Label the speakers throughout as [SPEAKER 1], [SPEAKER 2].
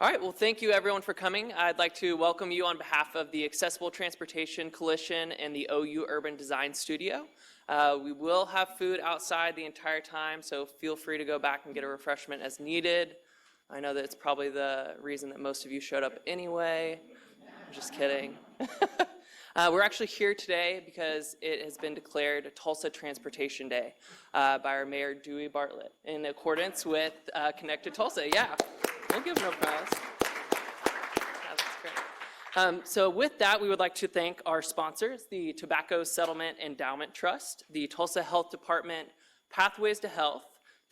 [SPEAKER 1] All right, well, thank you everyone for coming. I'd like to welcome you on behalf of the Accessible Transportation Coalition and the OU Urban Design Studio. We will have food outside the entire time, so feel free to go back and get a refreshment as needed. I know that it's probably the reason that most of you showed up anyway. I'm just kidding. We're actually here today because it has been declared Tulsa Transportation Day by our Mayor Dewey Bartlett in accordance with Connected Tulsa. Yeah, we'll give an applause. Yeah, that's great. So with that, we would like to thank our sponsors, the Tobacco Settlement Endowment Trust, the Tulsa Health Department, Pathways to Health,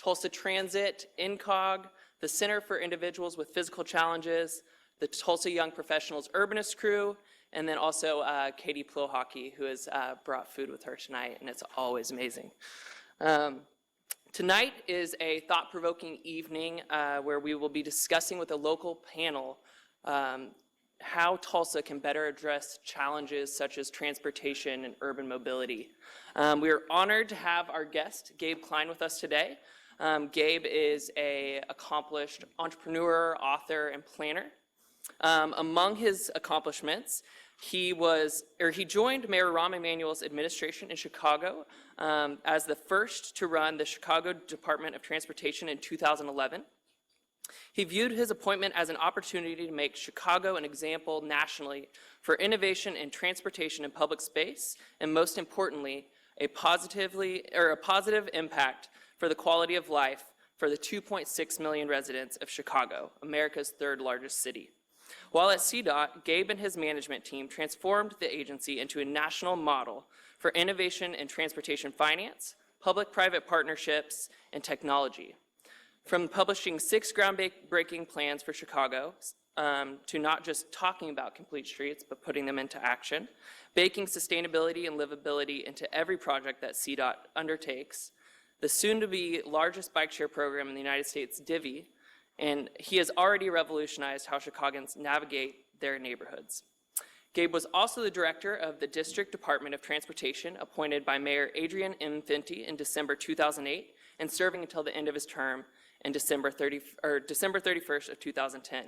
[SPEAKER 1] Tulsa Transit, INCOG, the Center for Individuals with Physical Challenges, the Tulsa Young Professionals Urbanist Crew, and then also Katie Plohocki, who has brought food with her tonight, and it's always amazing. Tonight is a thought-provoking evening where we will be discussing with a local panel how Tulsa can better address challenges such as transportation and urban mobility. We are honored to have our guest, Gabe Klein, with us today. Gabe is an accomplished entrepreneur, author, and planner. Among his accomplishments, he joined Mayor Rahm Emanuel's administration in Chicago as the first to run the Chicago Department of Transportation in 2011. He viewed his appointment as an opportunity to make Chicago an example nationally for innovation in transportation and public space, and most importantly, a positive impact for the quality of life for the 2.6 million residents of Chicago, America's third largest city. While at CDOT, Gabe and his management team transformed the agency into a national model for innovation in transportation finance, public-private partnerships, and technology. From publishing 6 groundbreaking plans for Chicago, to not just talking about complete streets, but putting them into action, baking sustainability and livability into every project that CDOT undertakes, the soon-to-be largest bike share program in the United States, Divvy, and he has already revolutionized how Chicagoans navigate their neighborhoods. Gabe was also the director of the District Department of Transportation, appointed by Mayor Adrian M. Finty in December 2008, and serving until the end of his term in December 31st of 2010.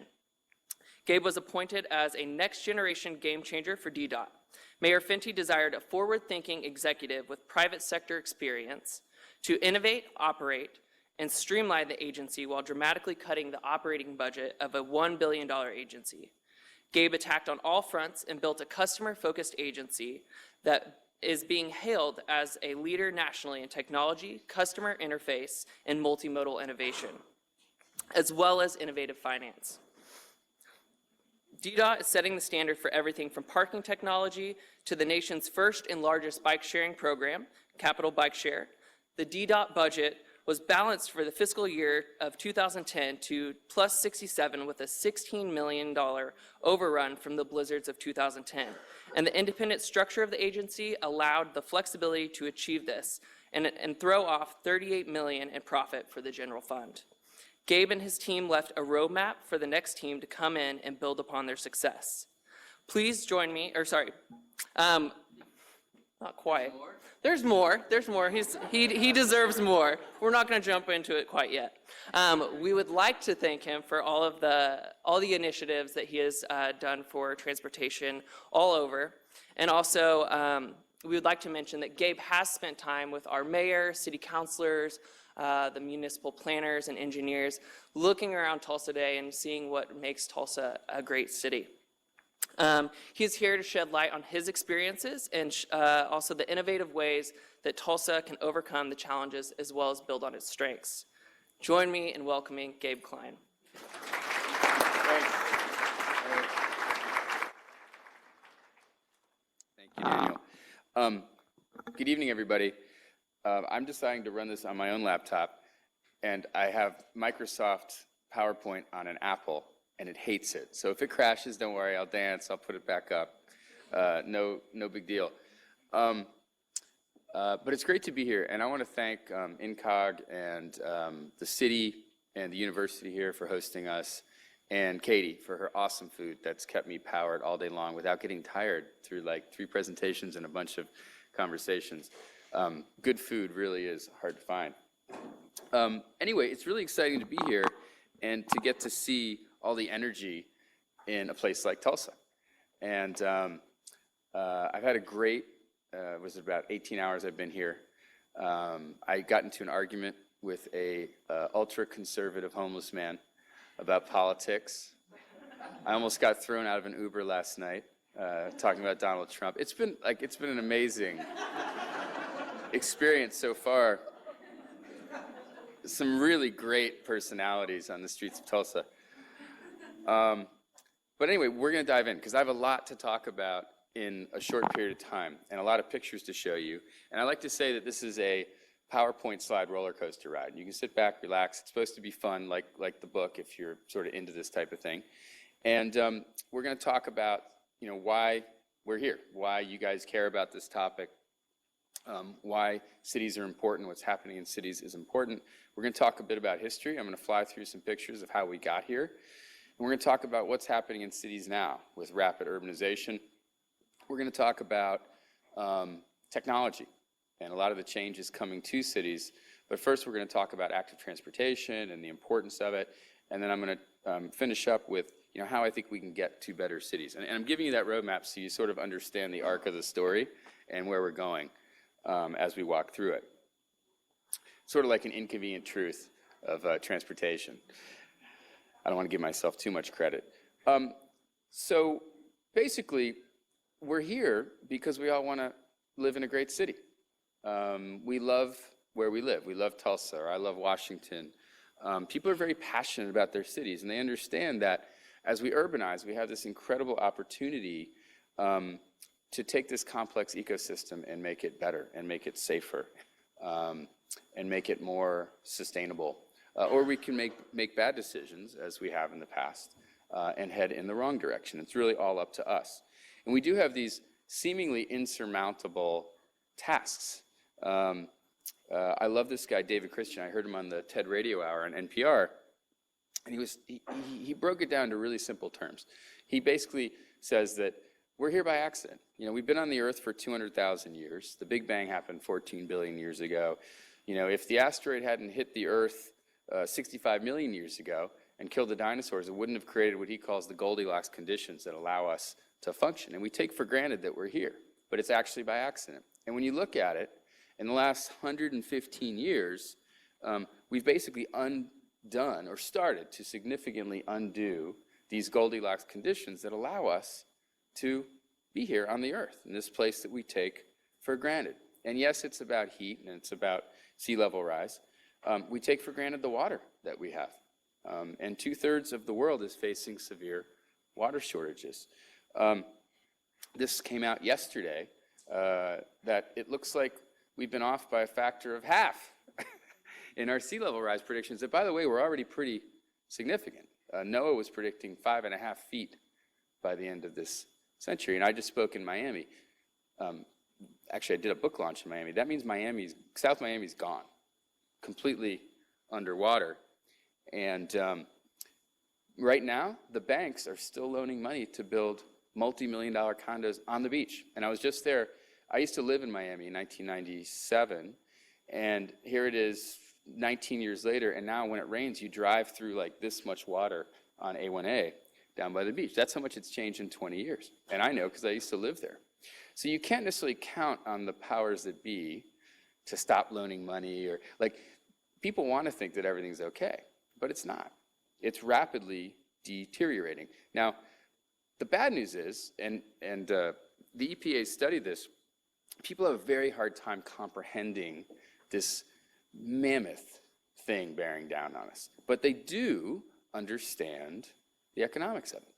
[SPEAKER 1] Gabe was appointed as a next-generation game-changer for DDOT. Mayor Finty desired a forward-thinking executive with private sector experience to innovate, operate, and streamline the agency while dramatically cutting the operating budget of a $1 billion agency. Gabe attacked on all fronts and built a customer-focused agency that is being hailed as a leader nationally in technology, customer interface, and multimodal innovation, as well as innovative finance. DDOT is setting the standard for everything from parking technology to the nation's first and largest bike sharing program, Capital Bike Share. The DDOT budget was balanced for the fiscal year of 2010 to plus 67 with a $16 million overrun from the blizzards of 2010. And the independent structure of the agency allowed the flexibility to achieve this and throw off $38 million in profit for the general fund. Gabe and his team left a roadmap for the next team to come in and build upon their success. Please join me, not quite. There's more. He deserves more. We're not going to jump into it quite yet. We would like to thank him for all the initiatives that he has done for transportation all over. And also, we would like to mention that Gabe has spent time with our mayor, city councilors, the municipal planners and engineers, looking around Tulsa today and seeing what makes Tulsa a great city. He's here to shed light on his experiences and also the innovative ways that Tulsa can overcome the challenges as well as build on its strengths. Join me in welcoming Gabe Klein.
[SPEAKER 2] Thanks. Thank you, Daniel. Good evening, everybody. I'm deciding to run this on my own laptop, and I have Microsoft PowerPoint on an Apple, and it hates it. So if it crashes, don't worry, I'll dance, I'll put it back up. No big deal. But it's great to be here, and I want to thank INCOG and the city and the university here for hosting us, and Katie for her awesome food that's kept me powered all day long without getting tired through like 3 presentations and a bunch of conversations. Good food really is hard to find. Anyway, it's really exciting to be here and to get to see all the energy in a place like Tulsa. And I've had a great, was it about 18 hours I've been here. I got into an argument with a ultra-conservative homeless man about politics. I almost got thrown out of an Uber last night talking about Donald Trump. It's been an amazing experience so far. Some really great personalities on the streets of Tulsa. But anyway, we're going to dive in because I have a lot to talk about in a short period of time and a lot of pictures to show you. And I like to say that this is a PowerPoint slide roller coaster ride. You can sit back, relax. It's supposed to be fun, like the book, if you're sort of into this type of thing. And we're going to talk about, why we're here, why you guys care about this topic, why cities are important, what's happening in cities is important. We're going to talk a bit about history. I'm going to fly through some pictures of how we got here. And we're going to talk about what's happening in cities now with rapid urbanization. We're going to talk about technology and a lot of the changes coming to cities. But first, we're going to talk about active transportation and the importance of it. And then I'm going to finish up with how I think we can get to better cities. And I'm giving you that roadmap so you sort of understand the arc of the story and where we're going as we walk through it. Sort of like an inconvenient truth of transportation. I don't want to give myself too much credit. So basically, we're here because we all want to live in a great city. We love where we live. We love Tulsa, or I love Washington. People are very passionate about their cities, and they understand that as we urbanize, we have this incredible opportunity to take this complex ecosystem and make it better, and make it safer, and make it more sustainable. Or we can make bad decisions, as we have in the past, and head in the wrong direction. It's really all up to us. And we do have these seemingly insurmountable tasks. I love this guy, David Christian. I heard him on the TED Radio Hour on NPR, and he broke it down to really simple terms. He basically says that we're here by accident. We've been on the Earth for 200,000 years. The Big Bang happened 14 billion years ago. If the asteroid hadn't hit the Earth 65 million years ago and killed the dinosaurs, it wouldn't have created what he calls the Goldilocks conditions that allow us to function. And we take for granted that we're here, but it's actually by accident. And when you look at it, in the last 115 years, we've basically undone or started to significantly undo these Goldilocks conditions that allow us to be here on the Earth, in this place that we take for granted. And yes, it's about heat and it's about sea level rise. We take for granted the water that we have. And 2/3 of the world is facing severe water shortages. This came out yesterday that it looks like we've been off by a factor of half in our sea level rise predictions that, by the way, were already pretty significant. NOAA was predicting 5.5 feet by the end of this century. And I just spoke in Miami. Actually, I did a book launch in Miami. That means South Miami's gone, completely underwater. And right now, the banks are still loaning money to build multi-million-dollar condos on the beach. And I was just there. I used to live in Miami in 1997, and here it is 19 years later, and now when it rains, you drive through like this much water on A1A down by the beach. That's how much it's changed in 20 years. And I know because I used to live there. So you can't necessarily count on the powers that be to stop loaning money, or people want to think that everything's okay, but it's not. It's rapidly deteriorating. Now, the bad news is, and the EPA studied this, people have a very hard time comprehending this mammoth thing bearing down on us. But they do understand the economics of it.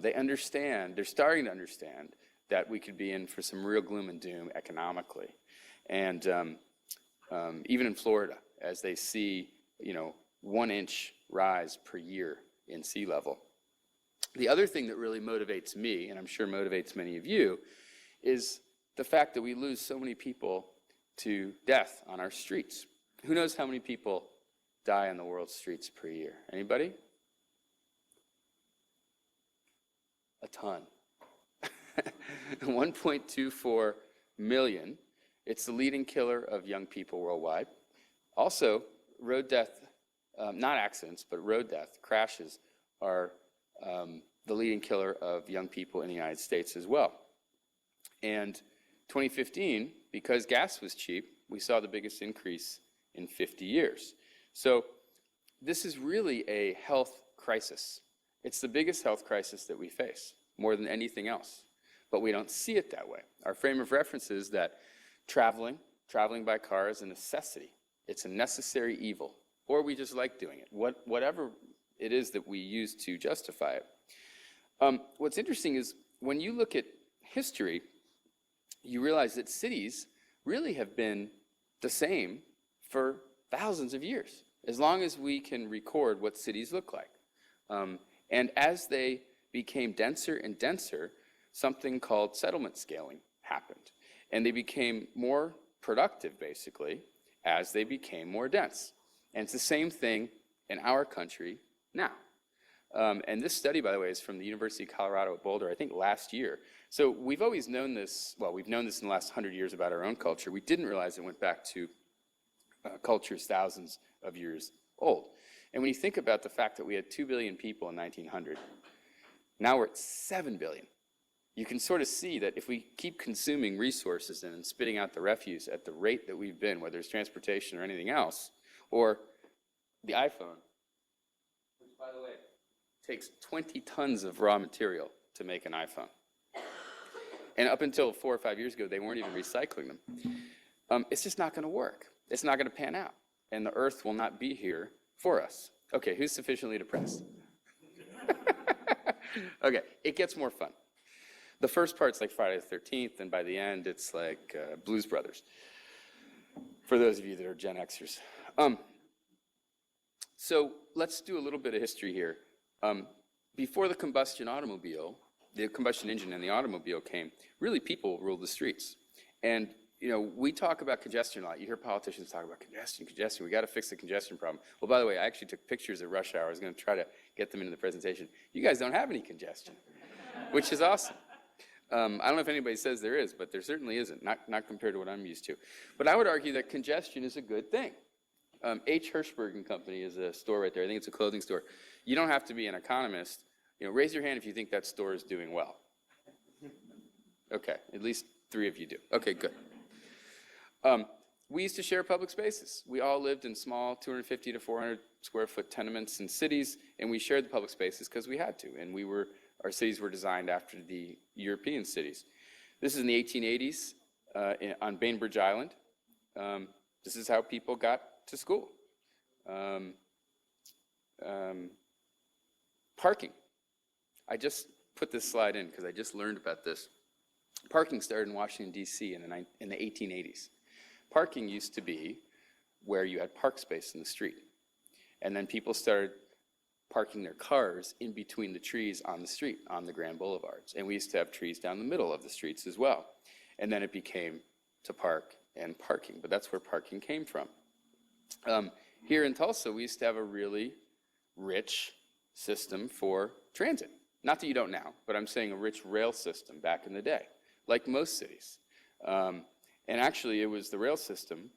[SPEAKER 2] They're starting to understand that we could be in for some real gloom and doom economically. And even in Florida, as they see, 1 inch rise per year in sea level. The other thing that really motivates me, and I'm sure motivates many of you, is the fact that we lose so many people to death on our streets. Who knows how many people die on the world's streets per year? Anybody? A ton. 1.24 million. It's the leading killer of young people worldwide. Also, road death, not accidents, but road death, crashes, are the leading killer of young people in the United States as well. And 2015, because gas was cheap, we saw the biggest increase in 50 years. So this is really a health crisis. It's the biggest health crisis that we face, more than anything else. But we don't see it that way. Our frame of reference is that traveling by car is a necessity. It's a necessary evil, or we just like doing it, whatever it is that we use to justify it. What's interesting is when you look at history, you realize that cities really have been the same for thousands of years, as long as we can record what cities look like. And as they became denser and denser, something called settlement scaling happened. And they became more productive, basically, as they became more dense. And it's the same thing in our country now. And this study, by the way, is from the University of Colorado at Boulder, I think last year. So we've always known this, well, we've known this in the last 100 years about our own culture. We didn't realize it went back to cultures thousands of years old. And when you think about the fact that we had 2 billion people in 1900, now we're at 7 billion. You can sort of see that if we keep consuming resources and spitting out the refuse at the rate that we've been, whether it's transportation or anything else, or the iPhone, which, by the way, takes 20 tons of raw material to make an iPhone. And up until 4 or 5 years ago, they weren't even recycling them. It's just not going to work. It's not going to pan out. And the Earth will not be here for us. Okay, who's sufficiently depressed? Okay, it gets more fun. The first part's like Friday the 13th, and by the end, it's like Blues Brothers, for those of you that are Gen Xers. So let's do a little bit of history here. Before the combustion engine and the automobile came, really people ruled the streets. And you know, we talk about congestion a lot. You hear politicians talk about congestion. We got to fix the congestion problem. Well, by the way, I actually took pictures at rush hour. I was going to try to get them into the presentation. You guys don't have any congestion, which is awesome. I don't know if anybody says there is, but there certainly isn't, not compared to what I'm used to. But I would argue that congestion is a good thing. H. Hirschberg and Company is a store right there. I think it's a clothing store. You don't have to be an economist. You know, raise your hand if you think that store is doing well. Okay, at least 3 of you do. Okay, good. We used to share public spaces. We all lived in small 250 to 400 square foot tenements in cities, and we shared the public spaces because we had to. And our cities were designed after the European cities. This is in the 1880s on Bainbridge Island. This is how people got to school. Parking. I just put this slide in because I just learned about this. Parking started in Washington, D.C. in the 1880s. Parking used to be where you had park space in the street. And then people started parking their cars in between the trees on the street, on the grand boulevards. And we used to have trees down the middle of the streets as well. And then it became to park and parking, but that's where parking came from. Here in Tulsa, we used to have a really rich system for transit. Not that you don't now, but I'm saying a rich rail system back in the day, like most cities. And actually, it was the rail system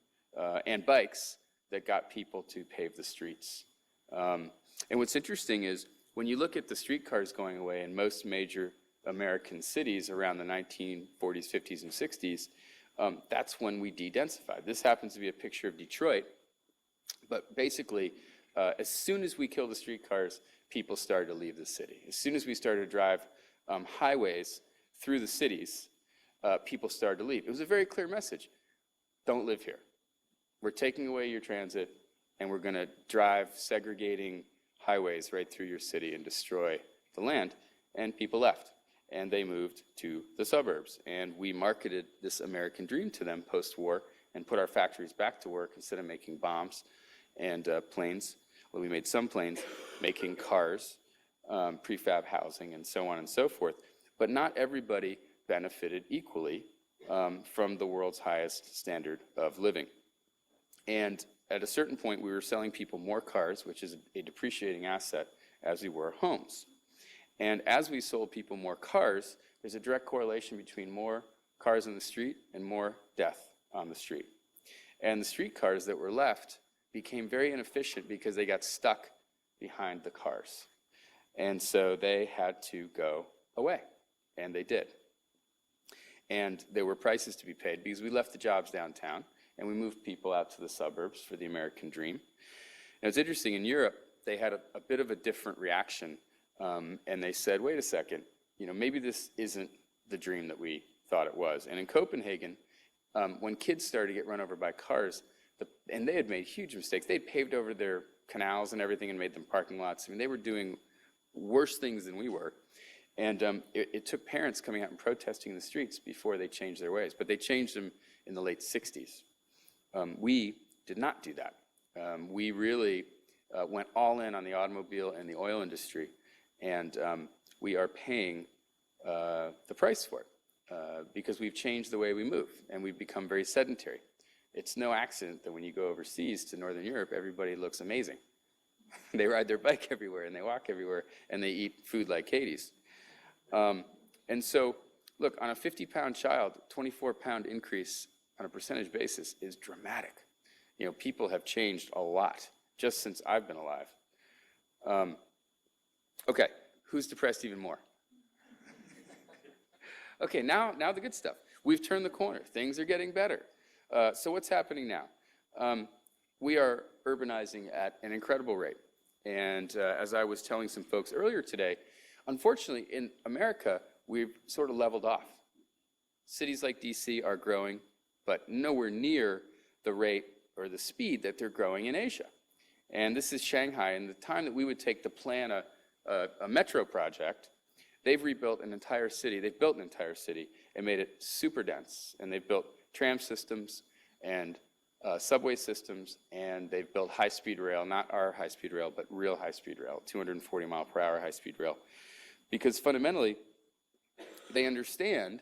[SPEAKER 2] and bikes that got people to pave the streets. And what's interesting is when you look at the streetcars going away in most major American cities around the 1940s, 50s, and 60s, that's when we de-densified. This happens to be a picture of Detroit. But basically, as soon as we killed the streetcars, people started to leave the city. As soon as we started to drive highways through the cities, people started to leave. It was a very clear message. Don't live here. We're taking away your transit, and we're going to drive segregating highways right through your city and destroy the land. And people left, and they moved to the suburbs. And we marketed this American dream to them post-war and put our factories back to work instead of making bombs and planes. Well, we made some planes, making cars, prefab housing, and so on and so forth. But not everybody benefited equally from the world's highest standard of living. And at a certain point, we were selling people more cars, which is a depreciating asset, as we were homes. And as we sold people more cars, there's a direct correlation between more cars on the street and more death on the street. And the streetcars that were left became very inefficient because they got stuck behind the cars. And so they had to go away, and they did. And there were prices to be paid because we left the jobs downtown and we moved people out to the suburbs for the American dream. And it's interesting, in Europe, they had a bit of a different reaction, and they said, wait a second, maybe this isn't the dream that we thought it was. And in Copenhagen, when kids started to get run over by cars, and they had made huge mistakes. They'd paved over their canals and everything and made them parking lots. I mean, they were doing worse things than we were. And it took parents coming out and protesting in the streets before they changed their ways. But they changed them in the late 60s. We did not do that. We really went all in on the automobile and the oil industry. And we are paying the price for it because we've changed the way we move and we've become very sedentary. It's no accident that when you go overseas to Northern Europe, everybody looks amazing. They ride their bike everywhere and they walk everywhere and they eat food like Katie's. And so, look, on a 50-pound child, 24-pound increase on a percentage basis is dramatic. People have changed a lot just since I've been alive. Okay, who's depressed even more? Okay, now the good stuff. We've turned the corner. Things are getting better. So what's happening now? We are urbanizing at an incredible rate. And as I was telling some folks earlier today, unfortunately, in America, we've sort of leveled off. Cities like D.C. are growing, but nowhere near the rate or the speed that they're growing in Asia. And this is Shanghai. And the time that we would take to plan a metro project, they've rebuilt an entire city. They've built an entire city and made it super dense. And they've built tram systems and subway systems, and they've built high-speed rail, not our high-speed rail, but real high-speed rail, 240-mile-per-hour high-speed rail. Because fundamentally, they understand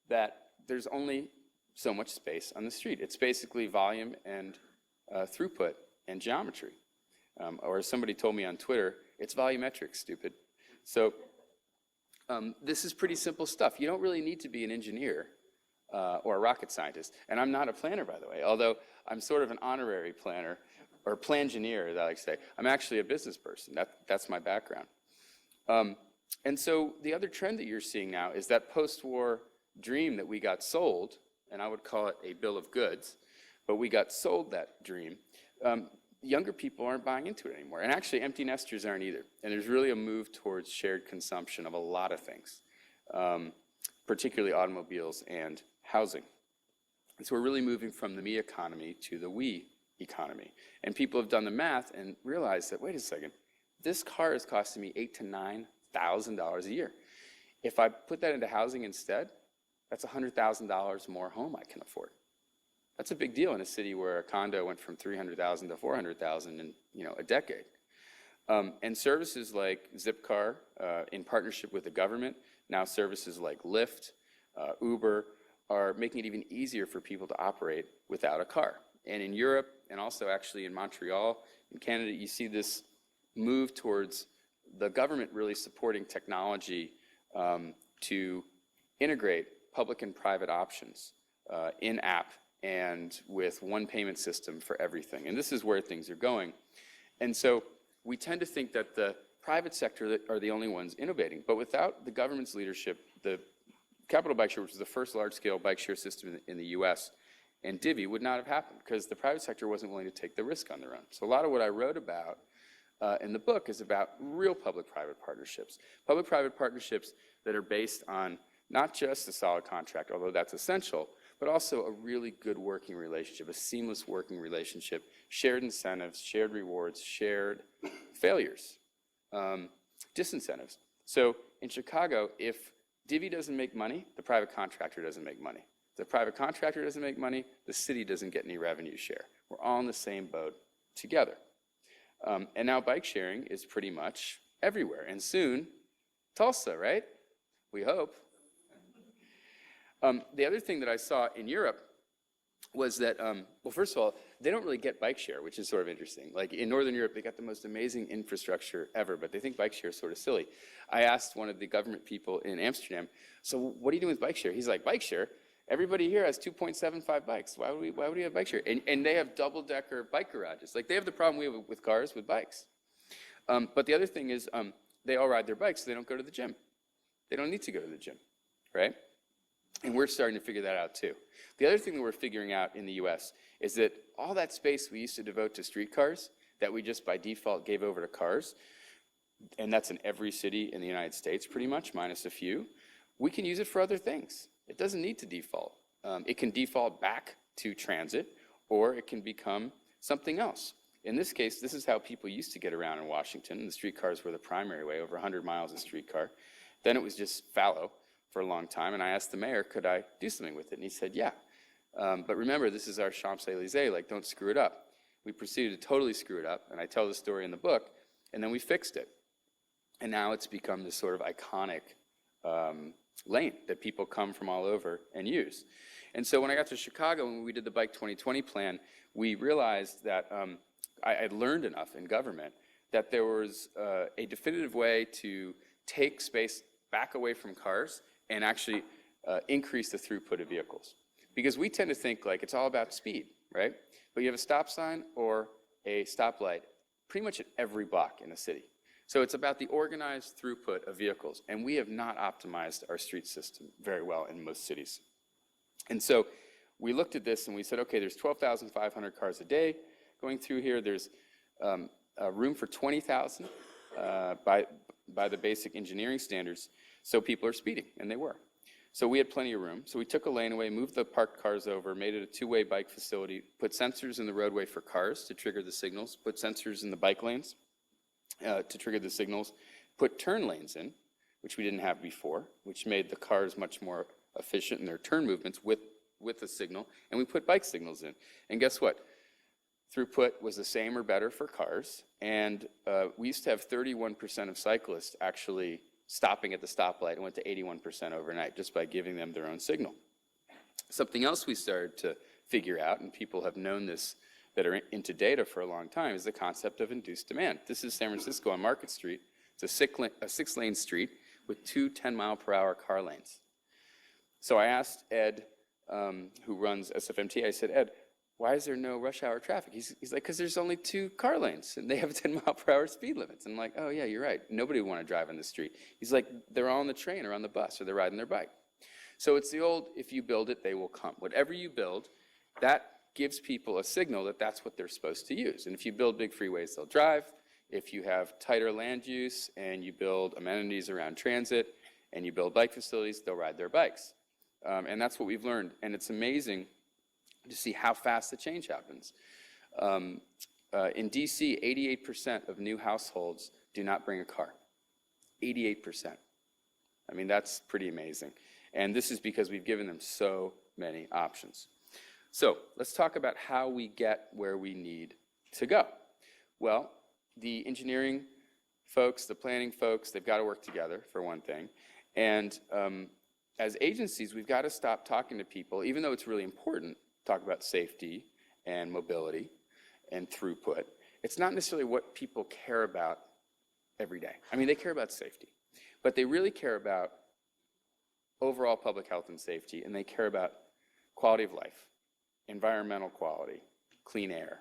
[SPEAKER 2] that there's only so much space on the street. It's basically volume and throughput and geometry. Or as somebody told me on Twitter, it's volumetric, stupid. So this is pretty simple stuff. You don't really need to be an engineer or a rocket scientist. And I'm not a planner, by the way, although I'm sort of an honorary planner, or plangineer, as I like to say. I'm actually a business person. That's my background. And so the other trend that you're seeing now is that post-war dream that we got sold, and I would call it a bill of goods, but we got sold that dream. Younger people aren't buying into it anymore. And actually, empty nesters aren't either. And there's really a move towards shared consumption of a lot of things, particularly automobiles and housing. And so we're really moving from the me economy to the we economy. And people have done the math and realized that, wait a second, this car is costing me $8,000 to $9,000 a year. If I put that into housing instead, that's $100,000 more home I can afford. That's a big deal in a city where a condo went from $300,000 to $400,000 in a decade. And services like Zipcar, in partnership with the government, now services like Lyft, Uber, are making it even easier for people to operate without a car. And in Europe, and also actually in Montreal, in Canada, you see this move towards the government really supporting technology to integrate public and private options in-app and with one payment system for everything. And this is where things are going. And so we tend to think that the private sector are the only ones innovating. But without the government's leadership, the Capital Bike Share, which was the first large-scale bike share system in the US, and Divvy would not have happened because the private sector wasn't willing to take the risk on their own. So a lot of what I wrote about in the book is about real public-private partnerships. Public-private partnerships that are based on not just a solid contract, although that's essential, but also a really good working relationship, a seamless working relationship, shared incentives, shared rewards, shared failures, disincentives. So in Chicago, if Divvy doesn't make money, the private contractor doesn't make money. If the private contractor doesn't make money, the city doesn't get any revenue share. We're all in the same boat together. And now bike sharing is pretty much everywhere. And soon, Tulsa, right? We hope. The other thing that I saw in Europe was that, well, first of all, they don't really get bike share, which is sort of interesting. Like in Northern Europe, they got the most amazing infrastructure ever, but they think bike share is sort of silly. I asked one of the government people in Amsterdam, so what are you doing with bike share? He's like, bike share? Everybody here has 2.75 bikes. Why would we have bike share? And they have double-decker bike garages. Like they have the problem we have with cars with bikes. But the other thing is they all ride their bikes, so they don't go to the gym. They don't need to go to the gym, right? And we're starting to figure that out too. The other thing that we're figuring out in the US is that all that space we used to devote to streetcars that we just by default gave over to cars, and that's in every city in the United States pretty much, minus a few, we can use it for other things. It doesn't need to default. It can default back to transit, or it can become something else. In this case, this is how people used to get around in Washington. The streetcars were the primary way, over 100 miles of streetcar. Then it was just fallow for a long time, and I asked the mayor, could I do something with it? And he said, yeah. But remember, this is our Champs-Élysées, like, don't screw it up. We proceeded to totally screw it up, and I tell the story in the book, and then we fixed it. And now it's become this sort of iconic lane that people come from all over and use. And so when I got to Chicago, when we did the Bike 2020 plan, we realized that I had learned enough in government that there was a definitive way to take space back away from cars and actually increase the throughput of vehicles. Because we tend to think like it's all about speed, right? But you have a stop sign or a stoplight pretty much at every block in a city. So it's about the organized throughput of vehicles, and we have not optimized our street system very well in most cities. And so we looked at this and we said, okay, there's 12,500 cars a day going through here. There's room for 20,000 by the basic engineering standards, so people are speeding, and they were. So we had plenty of room. So we took a lane away, moved the parked cars over, made it a two-way bike facility, put sensors in the roadway for cars to trigger the signals, put sensors in the bike lanes to trigger the signals, put turn lanes in, which we didn't have before, which made the cars much more efficient in their turn movements with the signal, and we put bike signals in. And guess what? Throughput was the same or better for cars, and we used to have 31% of cyclists actually stopping at the stoplight and went to 81% overnight just by giving them their own signal. Something else we started to figure out, and people have known this that are into data for a long time, is the concept of induced demand. This is San Francisco on Market Street. It's a six-lane street with two 10-mile-per-hour car lanes. So I asked Ed, who runs SFMT, I said, Ed, why is there no rush hour traffic? He's like, because there's only two car lanes, and they have 10-mile-per-hour speed limits. And I'm like, oh, yeah, you're right. Nobody would want to drive on the street. He's like, they're all on the train or on the bus, or they're riding their bike. So it's the old, if you build it, they will come. Whatever you build, that gives people a signal that that's what they're supposed to use. And if you build big freeways, they'll drive. If you have tighter land use and you build amenities around transit and you build bike facilities, they'll ride their bikes. And that's what we've learned. And it's amazing to see how fast the change happens. In D.C., 88% of new households do not bring a car. 88%. I mean, that's pretty amazing. And this is because we've given them so many options. So let's talk about how we get where we need to go. Well, the engineering folks, the planning folks, they've got to work together, for one thing. And as agencies, we've got to stop talking to people, even though it's really important, talk about safety and mobility and throughput. It's not necessarily what people care about every day. I mean, they care about safety, but they really care about overall public health and safety, and they care about quality of life, environmental quality, clean air,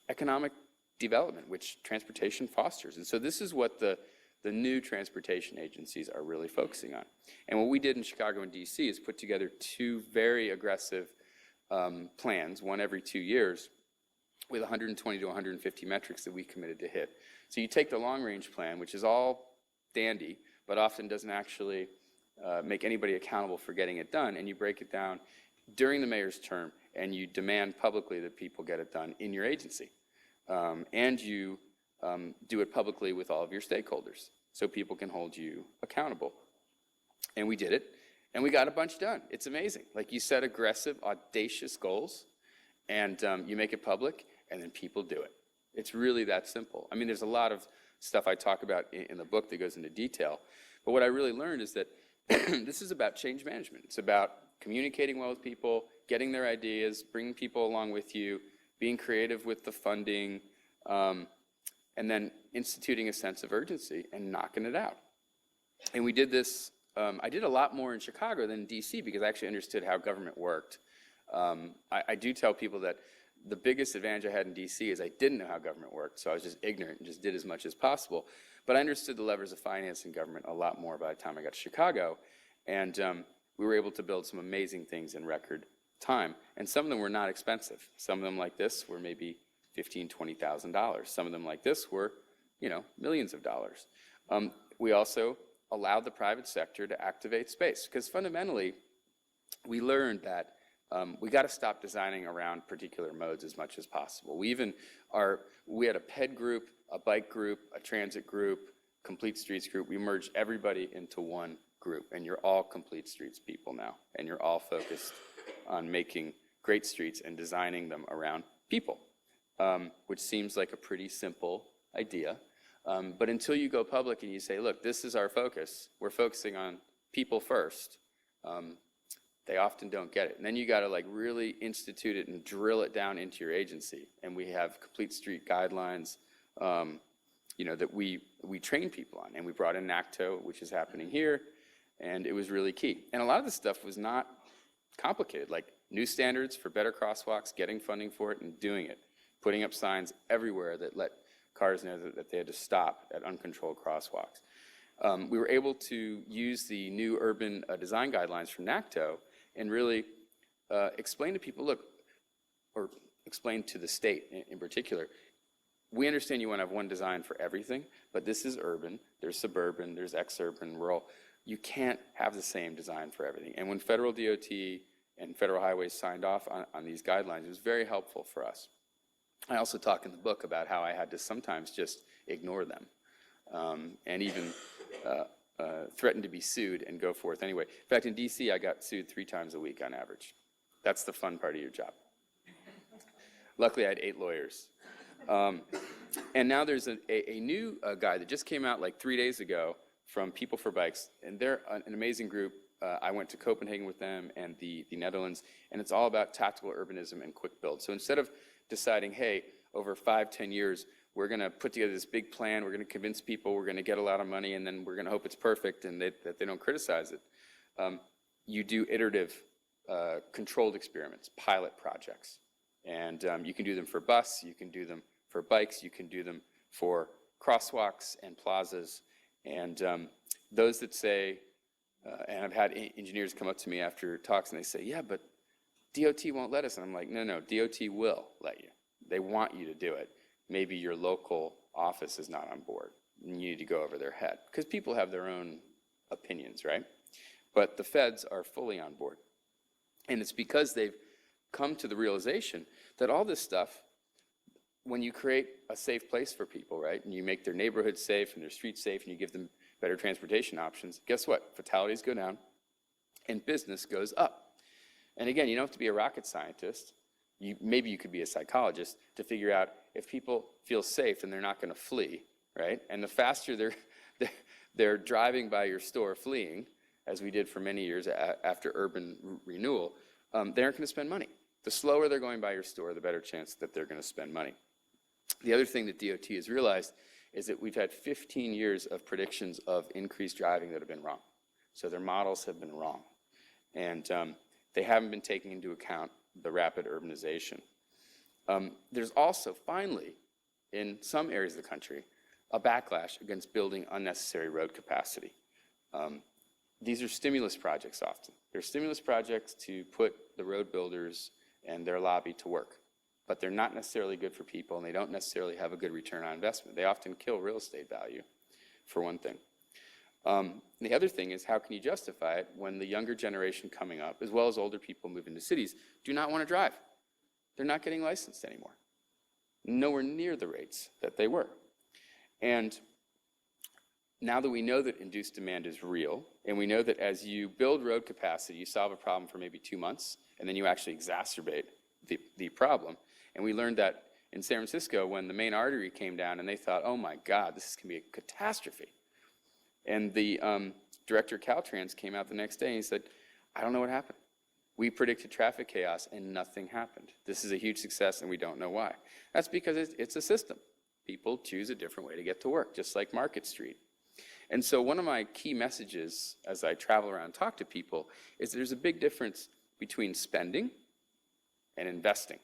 [SPEAKER 2] economic development, which transportation fosters. And so this is what the new transportation agencies are really focusing on. And what we did in Chicago and D.C. is put together two very aggressive plans, one every 2 years, with 120 to 150 metrics that we committed to hit. So you take the long-range plan, which is all dandy, but often doesn't actually make anybody accountable for getting it done, and you break it down during the mayor's term, and you demand publicly that people get it done in your agency. And you do it publicly with all of your stakeholders so people can hold you accountable. And we did it, and we got a bunch done. It's amazing. Like, you set aggressive, audacious goals, and you make it public, and then people do it. It's really that simple. I mean, there's a lot of stuff I talk about in the book that goes into detail, but what I really learned is that this is about change management. It's about communicating well with people, getting their ideas, bringing people along with you, being creative with the funding, and then instituting a sense of urgency and knocking it out. And we did this, I did a lot more in Chicago than in D.C. because I actually understood how government worked. I do tell people that the biggest advantage I had in D.C. is I didn't know how government worked, so I was just ignorant and just did as much as possible. But I understood the levers of finance and government a lot more by the time I got to Chicago, and we were able to build some amazing things in record time. And some of them were not expensive. Some of them like this were maybe $15,000, $20,000. Some of them like this were, millions of dollars. We also allowed the private sector to activate space, because fundamentally, we learned that we got to stop designing around particular modes as much as possible. We had a ped group, a bike group, a transit group, complete streets group. We merged everybody into one group, and you're all complete streets people now, and you're all focused on making great streets and designing them around people, which seems like a pretty simple idea. But until you go public and you say, look, this is our focus, we're focusing on people first, they often don't get it. And then you got to like really institute it and drill it down into your agency. And we have complete street guidelines, that we train people on. And we brought in NACTO, which is happening here, and it was really key. And a lot of the stuff was not complicated, like new standards for better crosswalks, getting funding for it, and doing it. Putting up signs everywhere that let cars know that they had to stop at uncontrolled crosswalks. We were able to use the new urban design guidelines from NACTO and really explain to people, look, or explain to the state in particular, we understand you want to have one design for everything, but this is urban, there's suburban, there's exurban, rural. You can't have the same design for everything. And when federal DOT and federal highways signed off on these guidelines, it was very helpful for us. I also talk in the book about how I had to sometimes just ignore them and even threaten to be sued and go forth anyway. In fact, in D.C., I got sued 3 times a week on average. That's the fun part of your job. Luckily, I had 8 lawyers. And now there's a new guy that just came out like 3 days ago from People for Bikes, and they're an amazing group. I went to Copenhagen with them and the Netherlands, and it's all about tactical urbanism and quick build. So instead of deciding, hey, over 5-10 years, we're going to put together this big plan, we're going to convince people, we're going to get a lot of money, and then we're going to hope it's perfect and that they don't criticize it. You do iterative, controlled experiments, pilot projects. And you can do them for bus, you can do them for bikes, you can do them for crosswalks and plazas. And those that say, and I've had engineers come up to me after talks and they say, yeah, but DOT won't let us. And I'm like, no, DOT will let you. They want you to do it. Maybe your local office is not on board and you need to go over their head because people have their own opinions, right? But the feds are fully on board. And it's because they've come to the realization that all this stuff, when you create a safe place for people, right, and you make their neighborhood safe and their streets safe and you give them better transportation options, guess what? Fatalities go down and business goes up. And again, you don't have to be a rocket scientist. Maybe you could be a psychologist to figure out if people feel safe and they're not going to flee, right? And the faster they're driving by your store fleeing, as we did for many years after urban renewal, they aren't going to spend money. The slower they're going by your store, the better chance that they're going to spend money. The other thing that DOT has realized is that we've had 15 years of predictions of increased driving that have been wrong. So their models have been wrong. And they haven't been taking into account the rapid urbanization. There's also, finally, in some areas of the country, a backlash against building unnecessary road capacity. These are stimulus projects often. They're stimulus projects to put the road builders and their lobby to work. But they're not necessarily good for people, and they don't necessarily have a good return on investment. They often kill real estate value, for one thing. The other thing is, how can you justify it when the younger generation coming up, as well as older people moving to cities, do not want to drive? They're not getting licensed anymore. Nowhere near the rates that they were. And now that we know that induced demand is real, and we know that as you build road capacity, you solve a problem for maybe 2 months, and then you actually exacerbate the problem. And we learned that in San Francisco when the main artery came down and they thought, oh my God, this is going to be a catastrophe. And the director of Caltrans came out the next day and he said, I don't know what happened. We predicted traffic chaos and nothing happened. This is a huge success and we don't know why. That's because it's a system. People choose a different way to get to work, just like Market Street. And so one of my key messages as I travel around and talk to people is there's a big difference between spending and investing.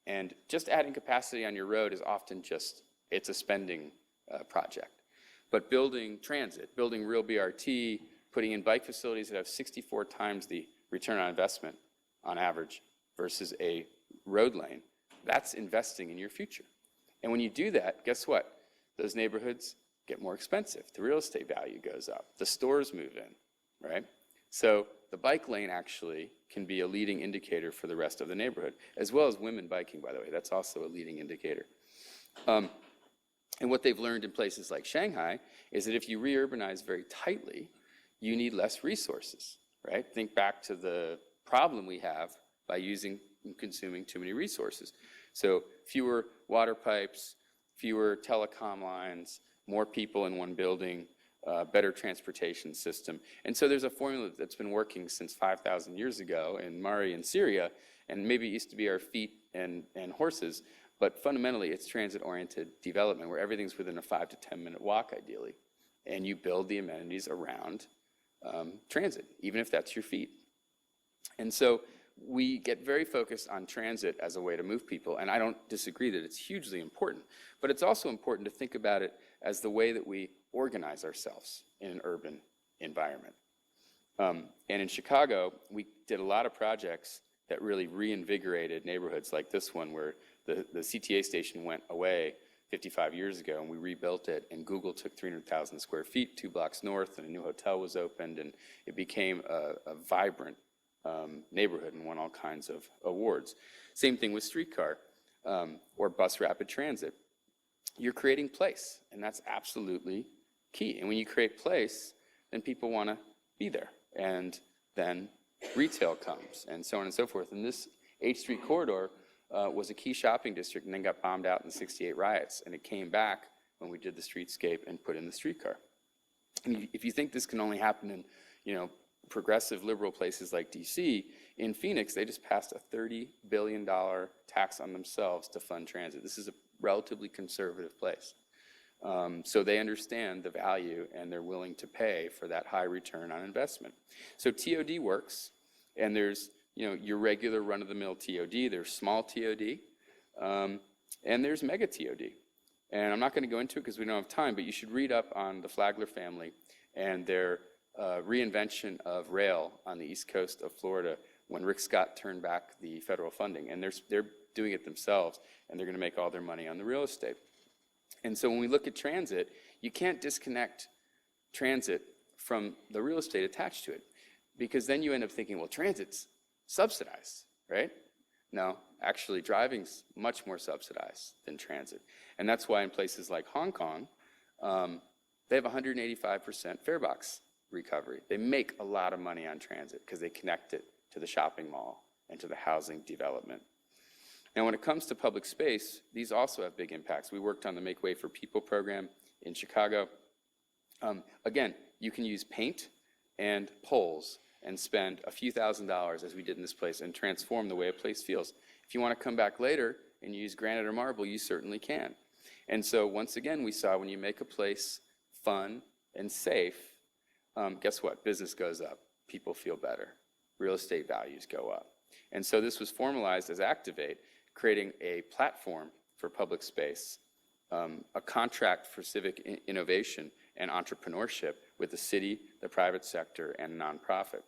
[SPEAKER 2] And just adding capacity on your road is often it's a spending project. But building transit, building real BRT, putting in bike facilities that have 64 times the return on investment on average versus a road lane, that's investing in your future. And when you do that, guess what? Those neighborhoods get more expensive. The real estate value goes up. The stores move in, right? So the bike lane actually can be a leading indicator for the rest of the neighborhood, as well as women biking, by the way. That's also a leading indicator. And what they've learned in places like Shanghai is that if you re-urbanize very tightly, you need less resources, right? Think back to the problem we have by using and consuming too many resources. So fewer water pipes, fewer telecom lines, more people in one building, better transportation system. And so there's a formula that's been working since 5,000 years ago in Mari in Syria, and maybe it used to be our feet and horses, but fundamentally it's transit-oriented development where everything's within a 5 to 10 minute walk ideally. And you build the amenities around transit, even if that's your feet. And so we get very focused on transit as a way to move people, and I don't disagree that it's hugely important, but it's also important to think about it as the way that we organize ourselves in an urban environment. And in Chicago, we did a lot of projects that really reinvigorated neighborhoods like this one where the CTA station went away 55 years ago and we rebuilt it, and Google took 300,000 square feet 2 blocks north, and a new hotel was opened, and it became a vibrant neighborhood and won all kinds of awards. Same thing with streetcar or bus rapid transit. You're creating place, and that's absolutely key. And when you create place, then people want to be there, and then retail comes, and so on and so forth. And this 8th Street corridor was a key shopping district and then got bombed out in the '68 riots, and it came back when we did the streetscape and put in the streetcar. And if you think this can only happen in, progressive liberal places like D.C., in Phoenix, they just passed a $30 billion tax on themselves to fund transit. This is a relatively conservative place. So they understand the value and they're willing to pay for that high return on investment. So TOD works, and there's your regular run-of-the-mill TOD, there's small TOD, and there's mega TOD. And I'm not going to go into it because we don't have time, but you should read up on the Flagler family and their reinvention of rail on the east coast of Florida when Rick Scott turned back the federal funding. And they're doing it themselves, and they're going to make all their money on the real estate. And so when we look at transit, you can't disconnect transit from the real estate attached to it, because then you end up thinking, well, transit's subsidized, right? No, actually driving's much more subsidized than transit. And that's why in places like Hong Kong, they have 185% fare box recovery. They make a lot of money on transit because they connect it to the shopping mall and to the housing development. Now, when it comes to public space, these also have big impacts. We worked on the Make Way for People program in Chicago. Again, you can use paint and poles and spend a few $1,000s, as we did in this place, and transform the way a place feels. If you want to come back later and use granite or marble, you certainly can. And so once again, we saw when you make a place fun and safe, guess what? Business goes up. People feel better. Real estate values go up. And so this was formalized as Activate, creating a platform for public space, a contract for civic innovation and entrepreneurship with the city, the private sector, and nonprofit.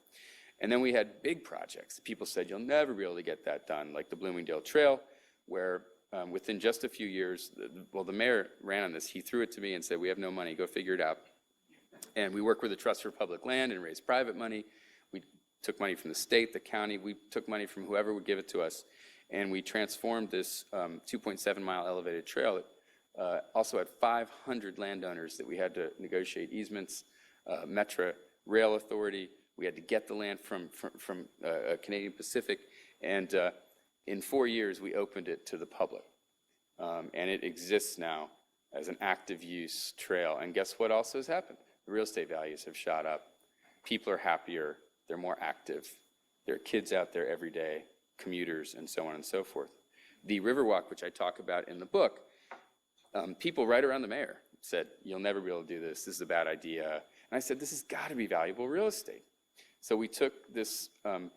[SPEAKER 2] And then we had big projects. People said, you'll never be able to get that done, like the Bloomingdale Trail, where within just a few years, the mayor ran on this. He threw it to me and said, we have no money, go figure it out. And we worked with the Trust for Public Land and raised private money. We took money from the state, the county. We took money from whoever would give it to us. And we transformed this 2.7-mile elevated trail. It also had 500 landowners that we had to negotiate easements, Metra Rail Authority. We had to get the land from Canadian Pacific. And in 4 years, we opened it to the public. And it exists now as an active use trail. And guess what also has happened? The real estate values have shot up. People are happier. They're more active. There are kids out there every day, commuters, and so on and so forth. The Riverwalk, which I talk about in the book, people right around the mayor said, you'll never be able to do this. This is a bad idea. And I said, this has got to be valuable real estate. So we took this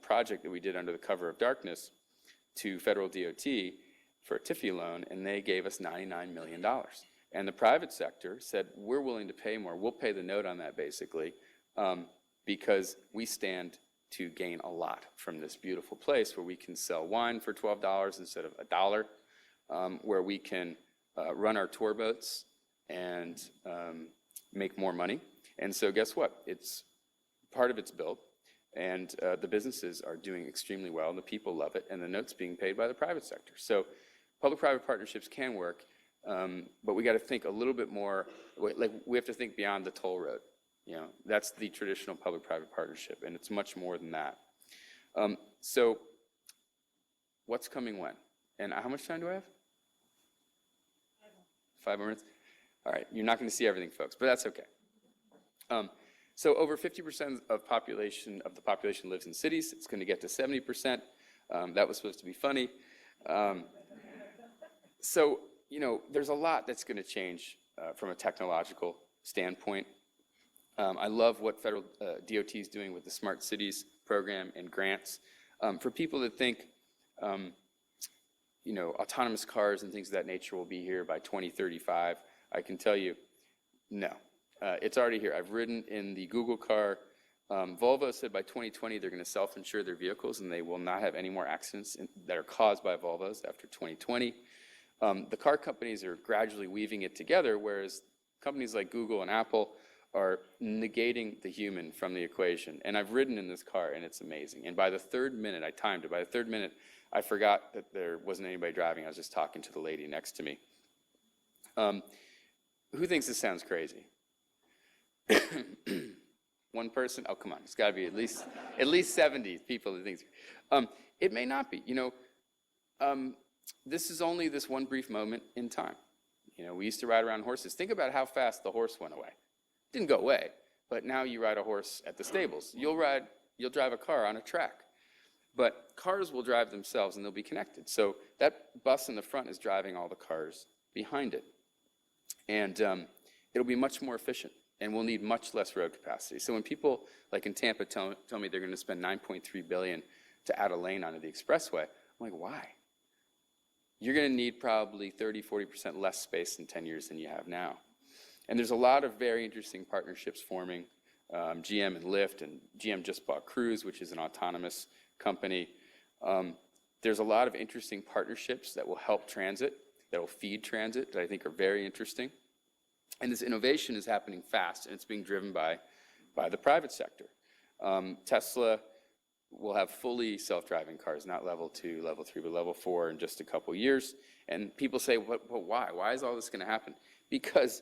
[SPEAKER 2] project that we did under the cover of darkness to federal DOT, for a TIFI loan, and they gave us $99 million. And the private sector said, we're willing to pay more. We'll pay the note on that, basically, because we stand to gain a lot from this beautiful place where we can sell wine for $12 instead of $1, where we can run our tour boats and make more money. And so guess what? It's part of it's built, and the businesses are doing extremely well, and the people love it, and the note's being paid by the private sector. So public-private partnerships can work, but we got to think a little bit more, like we have to think beyond the toll road. You know, that's the traditional public-private partnership, and it's much more than that. So what's coming when? And how much time do I have? 5 more minutes? All right, you're not going to see everything, folks, but that's okay. So over 50% of the population lives in cities. It's going to get to 70%. That was supposed to be funny. So, you know, there's a lot that's going to change from a technological standpoint. I love what federal DOT is doing with the Smart Cities program and grants. For people that think, you know, autonomous cars and things of that nature will be here by 2035, I can tell you, no. It's already here. I've ridden in the Google car. Volvo said by 2020 they're going to self-insure their vehicles and they will not have any more accidents that are caused by Volvos after 2020. The car companies are gradually weaving it together, whereas companies like Google and Apple are negating the human from the equation. And I've ridden in this car, and it's amazing. And by the third minute, I timed it. By the third minute, I forgot that there wasn't anybody driving. I was just talking to the lady next to me. Who thinks this sounds crazy? One person? Oh, come on. It's got to be at least 70 people that think. It may not be. You know, this is only this one brief moment in time. You know, we used to ride around horses. Think about how fast the horse went away. It didn't go away, but now you ride a horse at the stables. You'll drive a car on a track. But cars will drive themselves, and they'll be connected. So that bus in the front is driving all the cars behind it. And it'll be much more efficient, and we'll need much less road capacity. So when people, like in Tampa, tell me they're going to spend $9.3 billion to add a lane onto the expressway, I'm like, why? You're going to need probably 30, 40% less space in 10 years than you have now. And there's a lot of very interesting partnerships forming. GM and Lyft, and GM just bought Cruise, which is an autonomous company. There's a lot of interesting partnerships that will help transit, that will feed transit, that I think are very interesting. And this innovation is happening fast, and it's being driven by the private sector. Tesla will have fully self-driving cars, not level 2, level 3, but level 4 in just a couple years. And people say, but why? Why is all this going to happen? Because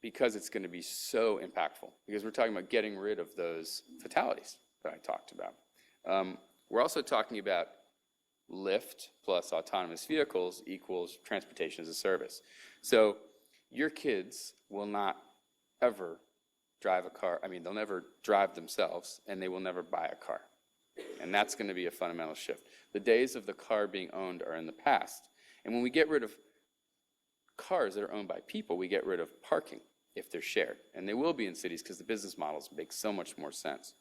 [SPEAKER 2] it's going to be so impactful. Because we're talking about getting rid of those fatalities that I talked about. We're also talking about Lyft plus autonomous vehicles equals transportation as a service. So your kids will not ever drive a car. I mean, they'll never drive themselves, and they will never buy a car. And that's going to be a fundamental shift. The days of the car being owned are in the past. And when we get rid of cars that are owned by people, we get rid of parking if they're shared. And they will be in cities because the business models make so much more sense.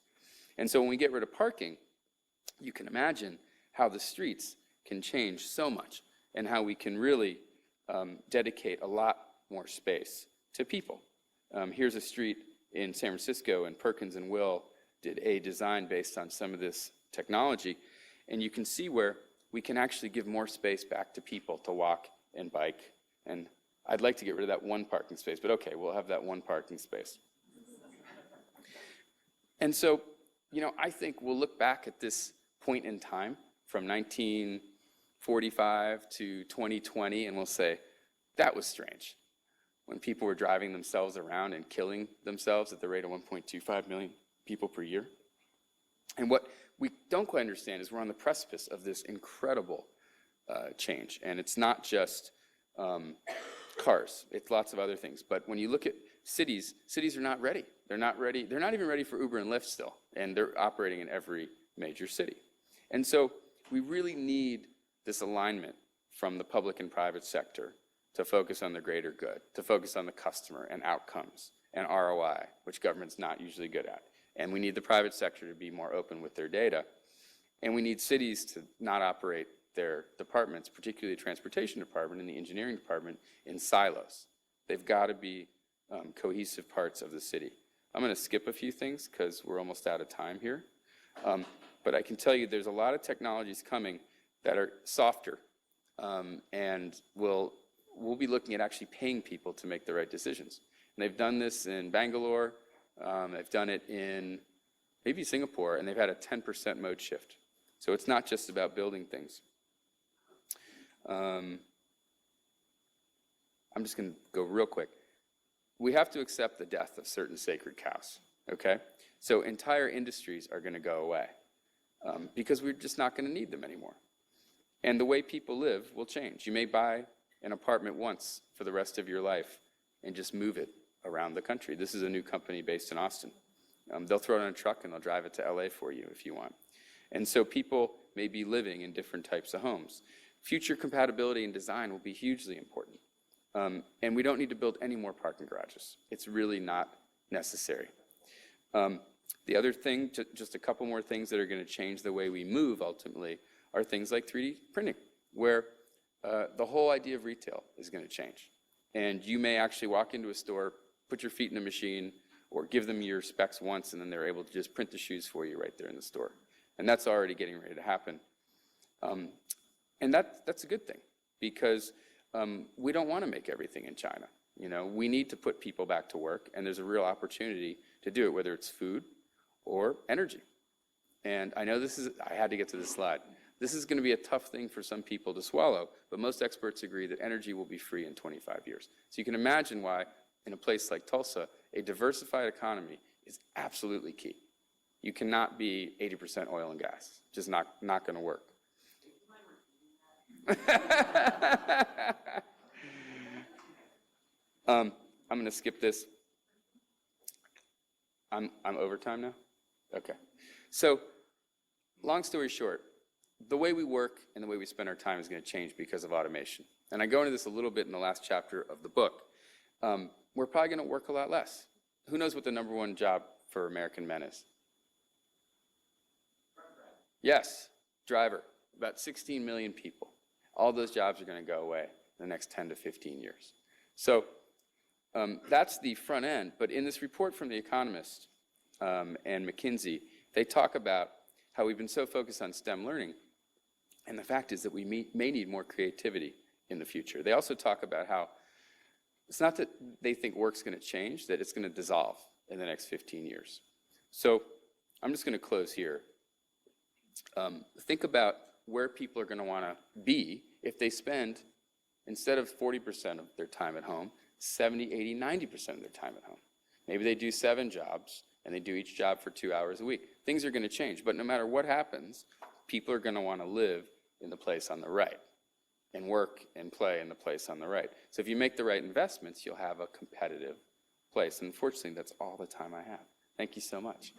[SPEAKER 2] And so when we get rid of parking, you can imagine how the streets can change so much and how we can really dedicate a lot more space to people. Here's a street in San Francisco, and Perkins and Will did a design based on some of this technology. And you can see where we can actually give more space back to people to walk and bike. And I'd like to get rid of that one parking space, but okay, we'll have that one parking space. And so, you know, I think we'll look back at this point in time from 1945 to 2020, and we'll say, that was strange. When people were driving themselves around and killing themselves at the rate of 1.25 million people per year. And what we don't quite understand is we're on the precipice of this incredible change. And it's not just cars, it's lots of other things. But when you look at cities are not ready. They're not ready. They're not even ready for Uber and Lyft still. And they're operating in every major city. And so we really need this alignment from the public and private sector to focus on the greater good, to focus on the customer and outcomes and ROI, which government's not usually good at. And we need the private sector to be more open with their data. And we need cities to not operate their departments, particularly the transportation department and the engineering department, in silos. They've got to be cohesive parts of the city. I'm going to skip a few things because we're almost out of time here. But I can tell you there's a lot of technologies coming that are softer, and we'll be looking at actually paying people to make the right decisions. And they've done this in Bangalore, they've done it in maybe Singapore, and they've had a 10% mode shift. So it's not just about building things. I'm just going to go real quick. We have to accept the death of certain sacred cows, okay? So entire industries are going to go away because we're just not going to need them anymore. And the way people live will change. You may buy an apartment once for the rest of your life and just move it around the country. This is a new company based in Austin. They'll throw it on a truck and they'll drive it to LA for you if you want. And so people may be living in different types of homes. Future compatibility and design will be hugely important. And we don't need to build any more parking garages. It's really not necessary. The other thing, just a couple more things that are going to change the way we move ultimately, are things like 3D printing, where the whole idea of retail is going to change. And you may actually walk into a store, put your feet in a machine, or give them your specs once, and then they're able to just print the shoes for you right there in the store. And that's already getting ready to happen. And that's a good thing, because we don't want to make everything in China. You know, we need to put people back to work, and there's a real opportunity to do it, whether it's food or energy. And I know I had to get to this slide. This is going to be a tough thing for some people to swallow, but most experts agree that energy will be free in 25 years. So you can imagine why, in a place like Tulsa, a diversified economy is absolutely key. You cannot be 80% oil and gas. Just not going to work. I'm going to skip this. I'm over time now? Okay. So, long story short, the way we work and the way we spend our time is going to change because of automation. And I go into this a little bit in the last chapter of the book. We're probably going to work a lot less. Who knows what the #1 job for American men is? Yes, driver. About 16 million people. All those jobs are going to go away in the next 10 to 15 years. So that's the front end. But in this report from The Economist and McKinsey, they talk about how we've been so focused on STEM learning, and the fact is that we may need more creativity in the future. They also talk about how it's not that they think work's going to change, that it's going to dissolve in the next 15 years. So I'm just going to close here. Think about where people are going to want to be if they spend, instead of 40% of their time at home, 70, 80, 90% of their time at home. Maybe they do 7 jobs, and they do each job for 2 hours a week. Things are going to change, but no matter what happens, people are going to want to live in the place on the right and work and play in the place on the right. So if you make the right investments, you'll have a competitive place. And unfortunately, that's all the time I have. Thank you so much.